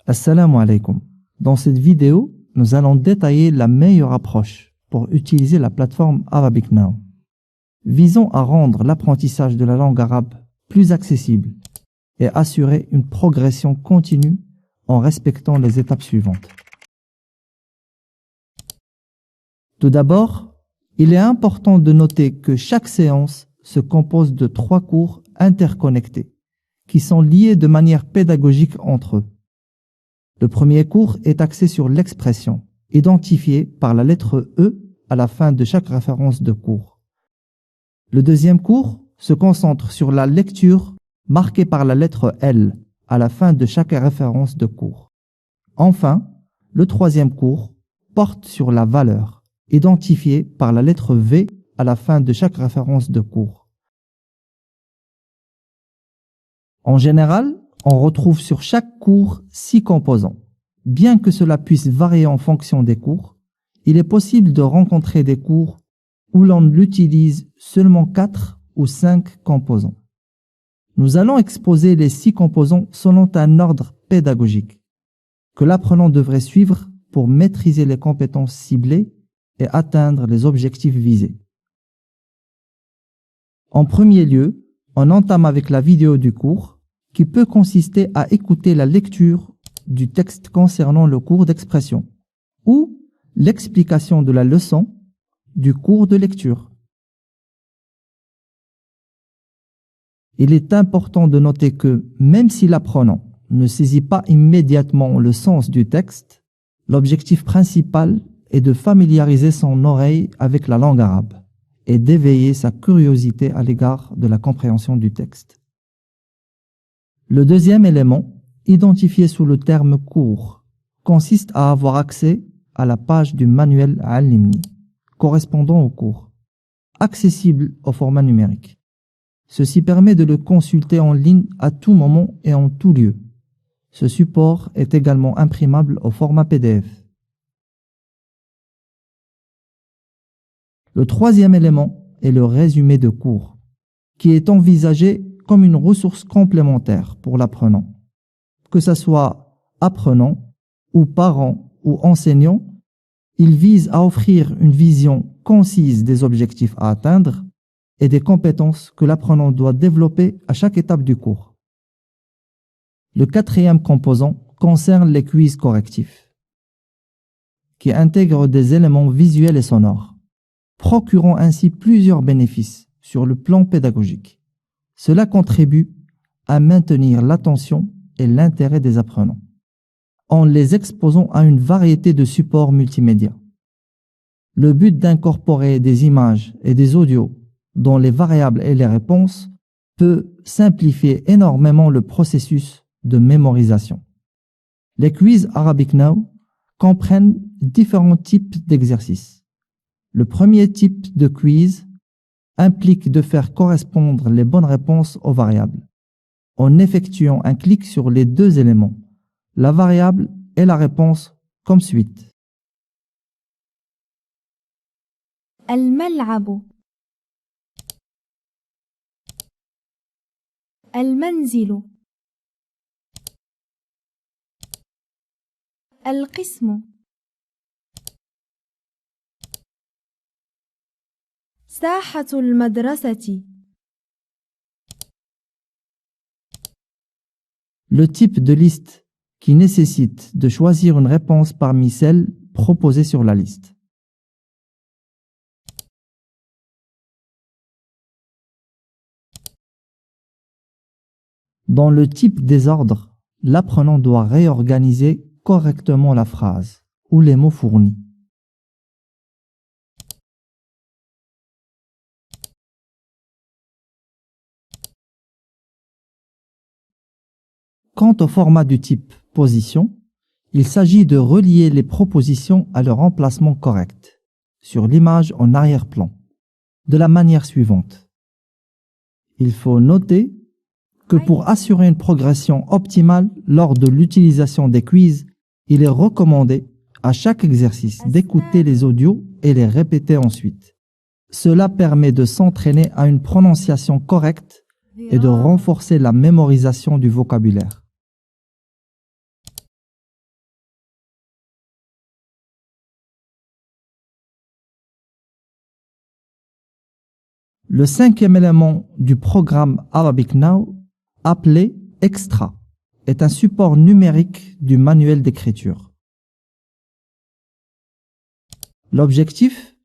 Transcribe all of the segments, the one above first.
Assalamu alaikum. Dans cette vidéo, nous allons détailler la meilleure approche pour utiliser la plateforme Arabic Now. Visons à rendre l'apprentissage de la langue arabe plus accessible et assurer une progression continue en respectant les étapes suivantes. Tout d'abord, il est important de noter que chaque séance se compose de 3 cours interconnectés qui sont liés de manière pédagogique entre eux. Le premier cours est axé sur l'expression, identifiée par la lettre E à la fin de chaque référence de cours. Le deuxième cours se concentre sur la lecture marquée par la lettre L à la fin de chaque référence de cours. Enfin, le troisième cours porte sur la valeur, identifiée par la lettre V à la fin de chaque référence de cours. En général, on retrouve sur chaque cours 6 composants. Bien que cela puisse varier en fonction des cours, il est possible de rencontrer des cours où l'on utilise seulement 4 ou 5 composants. Nous allons exposer les 6 composants selon un ordre pédagogique que l'apprenant devrait suivre pour maîtriser les compétences ciblées et atteindre les objectifs visés. En premier lieu, on entame avec la vidéo du cours qui peut consister à écouter la lecture du texte concernant le cours d'expression ou l'explication de la leçon du cours de lecture. Il est important de noter que même si l'apprenant ne saisit pas immédiatement le sens du texte, l'objectif principal est de familiariser son oreille avec la langue arabe et d'éveiller sa curiosité à l'égard de la compréhension du texte. Le deuxième élément, identifié sous le terme cours, consiste à avoir accès à la page du manuel Allimni, correspondant au cours, accessible au format numérique. Ceci permet de le consulter en ligne à tout moment et en tout lieu. Ce support est également imprimable au format PDF. Le troisième élément est le résumé de cours, qui est envisagé comme une ressource complémentaire pour l'apprenant. Que ce soit apprenant ou parent ou enseignant, il vise à offrir une vision concise des objectifs à atteindre et des compétences que l'apprenant doit développer à chaque étape du cours. Le quatrième composant concerne les quiz correctifs, qui intègrent des éléments visuels et sonores, procurant ainsi plusieurs bénéfices sur le plan pédagogique. Cela contribue à maintenir l'attention et l'intérêt des apprenants, en les exposant à une variété de supports multimédia. Le but d'incorporer des images et des audios dans les variables et les réponses peut simplifier énormément le processus de mémorisation. Les quiz Arabic Now comprennent différents types d'exercices. Le premier type de quiz implique de faire correspondre les bonnes réponses aux variables, en effectuant un clic sur les 2 éléments, la variable et la réponse comme suite. الملعب المنزل القسم ساحة المدرسة. Le type de liste qui nécessite de choisir une réponse parmi celles proposées sur la liste. Dans le type désordre, l'apprenant doit réorganiser correctement la phrase ou les mots fournis. Quant au format du type position, il s'agit de relier les propositions à leur emplacement correct sur l'image en arrière-plan, de la manière suivante. Il faut noter que pour assurer une progression optimale lors de l'utilisation des quiz, il est recommandé à chaque exercice d'écouter les audios et les répéter ensuite. Cela permet de s'entraîner à une prononciation correcte et de renforcer la mémorisation du vocabulaire. Le cinquième élément du programme Arabic Now, appelé Extra, est un support numérique du manuel d'écriture. L'objectif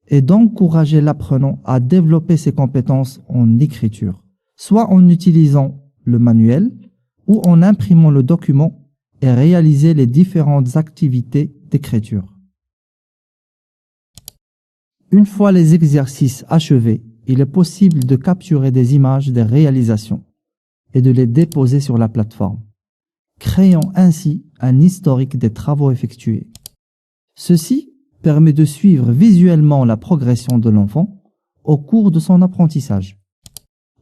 est d'encourager l'apprenant à développer ses compétences en écriture, soit en utilisant le manuel ou en imprimant le document et réaliser les différentes activités d'écriture. Une fois les exercices achevés, il est possible de capturer des images des réalisations et de les déposer sur la plateforme, créant ainsi un historique des travaux effectués. Ceci permet de suivre visuellement la progression de l'enfant au cours de son apprentissage.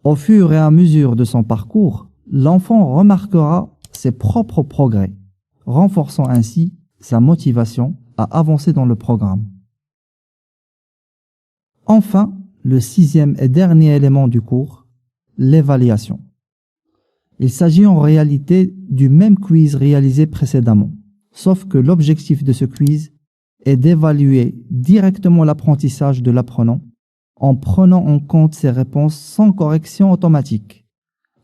Au fur et à mesure de son parcours, l'enfant remarquera ses propres progrès, renforçant ainsi sa motivation à avancer dans le programme. Enfin, le sixième et dernier élément du cours, l'évaluation. Il s'agit en réalité du même quiz réalisé précédemment, sauf que l'objectif de ce quiz est d'évaluer directement l'apprentissage de l'apprenant en prenant en compte ses réponses sans correction automatique,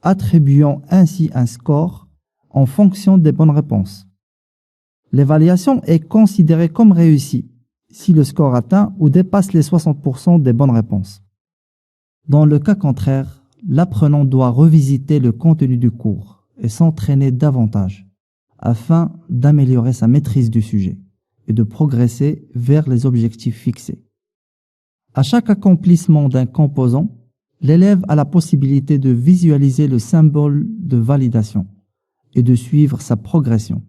attribuant ainsi un score en fonction des bonnes réponses. L'évaluation est considérée comme réussie si le score atteint ou dépasse les 60% des bonnes réponses. Dans le cas contraire, l'apprenant doit revisiter le contenu du cours et s'entraîner davantage afin d'améliorer sa maîtrise du sujet et de progresser vers les objectifs fixés. À chaque accomplissement d'un composant, l'élève a la possibilité de visualiser le symbole de validation et de suivre sa progression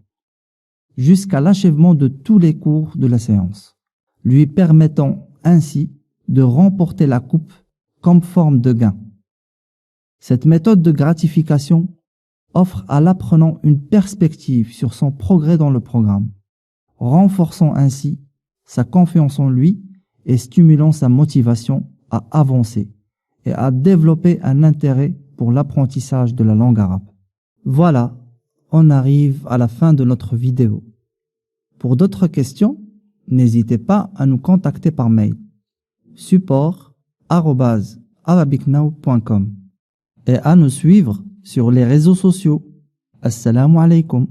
jusqu'à l'achèvement de tous les cours de la séance, lui permettant ainsi de remporter la coupe comme forme de gain. Cette méthode de gratification offre à l'apprenant une perspective sur son progrès dans le programme, renforçant ainsi sa confiance en lui et stimulant sa motivation à avancer et à développer un intérêt pour l'apprentissage de la langue arabe. Voilà, on arrive à la fin de notre vidéo. Pour d'autres questions, n'hésitez pas à nous contacter par mail support@arabicnow.com et à nous suivre sur les réseaux sociaux. Assalamu alaikum.